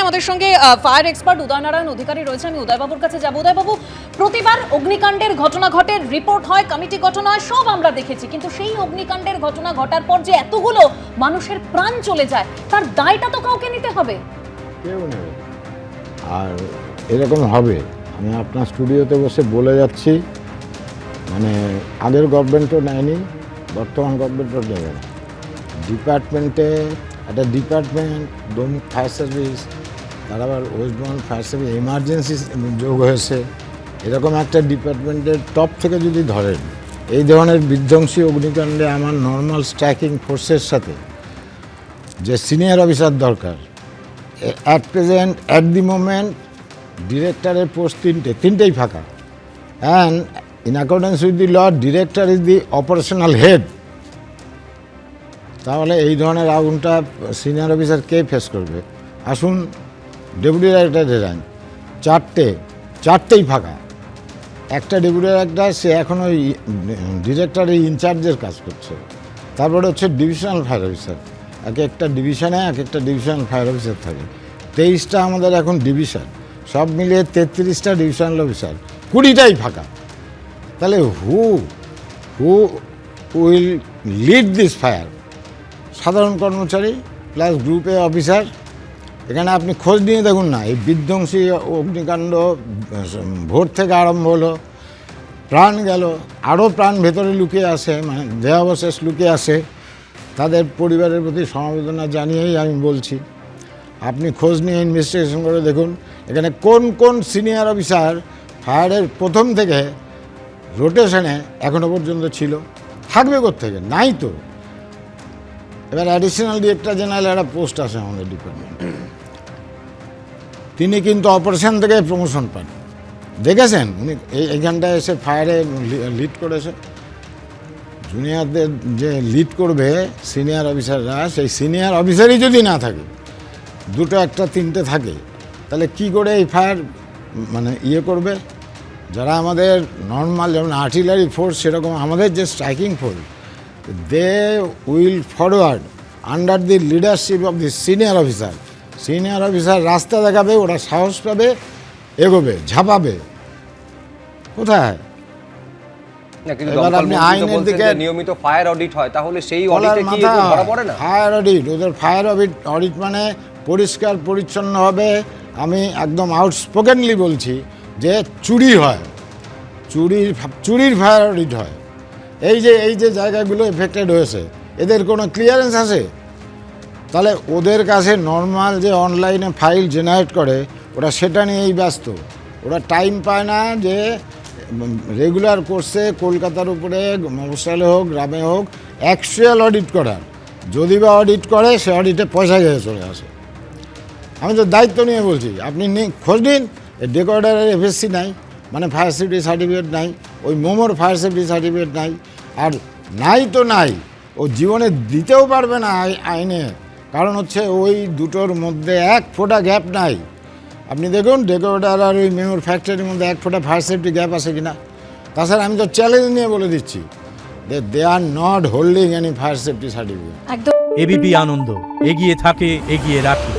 আমাদের সঙ্গে fire expert Udaynarayan অধিকারী রয়েছে। আমি উদয়বাবুর কাছে যাব। উদয়বাবু, প্রতিবার অগ্নিকাণ্ডের ঘটনা ঘটে, রিপোর্ট হয়, কমিটি গঠন হয়, সব আমরা দেখেছি, কিন্তু সেই অগ্নিকাণ্ডের ঘটনা ঘটার পর যে এতগুলো মানুষের প্রাণ চলে যায়, তার দায়টা তো কাউকে নিতে হবে। কেউ নেবে, আর এরকম হবে। আমি আপনার স্টুডিওতে বসে বলে যাচ্ছি, মানে আগের গভর্নমেন্টও নেয়নি, বর্তমান গভর্নমেন্টও নেবে না। ডিপার্টমেন্টে একটা ডিপার্টমেন্ট, দমকল ফায়ার সার্ভিস, তার আবার West Bengal fire service emergency যোগ হয়েছে, এরকম একটা ডিপার্টমেন্টের টপ থেকে যদি ধরেন, এই ধরনের বিধ্বংসী অগ্নিকাণ্ডে আমার নর্মাল স্ট্রাইকিং ফোর্সের সাথে যে সিনিয়র অফিসার দরকার, at present at the moment ডিরেক্টরের পোস্ট তিনটেই ফাঁকা। And in accordance with the law, director is the operational head. তাহলে এই ধরনের আগুনটা সিনিয়র অফিসার কে ফেস করবে? আসুন, ডেপুটি ডাইরেক্টরের র্যাঙ্ক চারটেই ফাঁকা। একটা ডেপুটি ডাইরেক্টর, সে এখন ওই ডিরেক্টরের ইনচার্জের কাজ করছে। তারপরে হচ্ছে ডিভিশনাল ফায়ার অফিসার, একটা ডিভিশনে একটা ডিভিশনাল ফায়ার অফিসার থাকে। 23টা আমাদের এখন ডিভিশন, সব মিলিয়ে 33টা ডিভিশনাল অফিসার, 20টাই ফাঁকা। তাহলে who will lead this fire? সাধারণ কর্মচারী প্লাস গ্রুপ এ অফিসার। এখানে আপনি খোঁজ নিয়ে দেখুন না, এই বিধ্বংসী অগ্নিকাণ্ড ভোর থেকে আরম্ভ হলো, প্রাণ গেল, আরও প্রাণ ভেতরে লুকিয়ে আসে, মানে দেহাবশেষ লুকিয়ে আসে। তাদের পরিবারের প্রতি সমবেদনা জানিয়েই আমি বলছি, আপনি খোঁজ নিয়ে ইনভেস্টিগেশন করে দেখুন এখানে কোন কোন সিনিয়র অফিসার ফায়ারের প্রথম থেকে রোটেশনে এখনও পর্যন্ত ছিল। থাকবে কোত্থেকে? নাই তো। এবার অ্যাডিশনাল ডিরেক্টর জেনারেল একটা পোস্ট আছে আমাদের ডিপার্টমেন্টে, তিনি কিন্তু অপারেশন থেকে প্রমোশন পান। দেখেছেন উনি এইখানটায় এসে ফায়ারে লিড করেছে। জুনিয়রদের যে লিড করবে সিনিয়র অফিসাররা, সেই সিনিয়র অফিসারই যদি না থাকে, দুটো একটা তিনটে থাকে, তাহলে কি করে এই ফায়ার মানে করবে? যারা আমাদের নর্মাল যেমন আর্টিলারি ফোর্স, সেরকম আমাদের যে striking force, they will forward under the leadership of the senior officer. Senior officer রাস্তা দেখাবে, ওরা সাহস পাবে, এগোবে, ঝাঁপাবে। কোথায়? এবার আপনি আইনের দিকে নিয়মিত ফায়ার অডিট হয়, তাহলে সেই অডিটে কি ধরা পড়ে না? ফায়ার অডিট, ওদের ফায়ার অডিট মানে পরিষ্কার পরিচ্ছন্ন হবে। আমি একদম আউটস্পোকেনলি বলছি যে চুরি হয়, চুরির ফায়ার অডিট হয়। এই যে জায়গাগুলো এফেক্টেড হয়েছে, এদের কোনো ক্লিয়ারেন্স আছে? তাহলে ওদের কাছে নর্মাল যে অনলাইনে ফাইল জেনারেট করে, ওরা সেটা নিয়েই ব্যস্ত। ওরা টাইম পায় না যে রেগুলার কোর্সে কলকাতার উপরে, মফস্বলে হোক গ্রামে হোক, অ্যাকচুয়াল অডিট করার। যদি বা অডিট করে, সে অডিটে পয়সা গিয়ে চলে আসে। আমি তো দায়িত্ব নিয়ে বলছি, আপনি খোঁজ নিন। ডেকোরেটারের এফএসসি নাই, মানে ফায়ার সেফটি সার্টিফিকেট নাই, ওই মোমোর ফায়ার সেফটি সার্টিফিকেট নাই, আর নাই তো নাই, ও জীবনে দিতেও পারবে না আইনে। কারণ হচ্ছে ওই দুটোর মধ্যে এক ফোঁটা গ্যাপ নাই। আপনি দেখুন ডেকোরেটার আর ওই মেমোর ফ্যাক্টরির মধ্যে এক ফোঁটা ফায়ার সেফটি গ্যাপ আছে কিনা। তাছাড়া আমি তো চ্যালেঞ্জ নিয়ে বলে দিচ্ছি, they are not holding any fire safety certificate. একদম। এবিপি আনন্দ, এগিয়ে থাকে, এগিয়ে রাখে।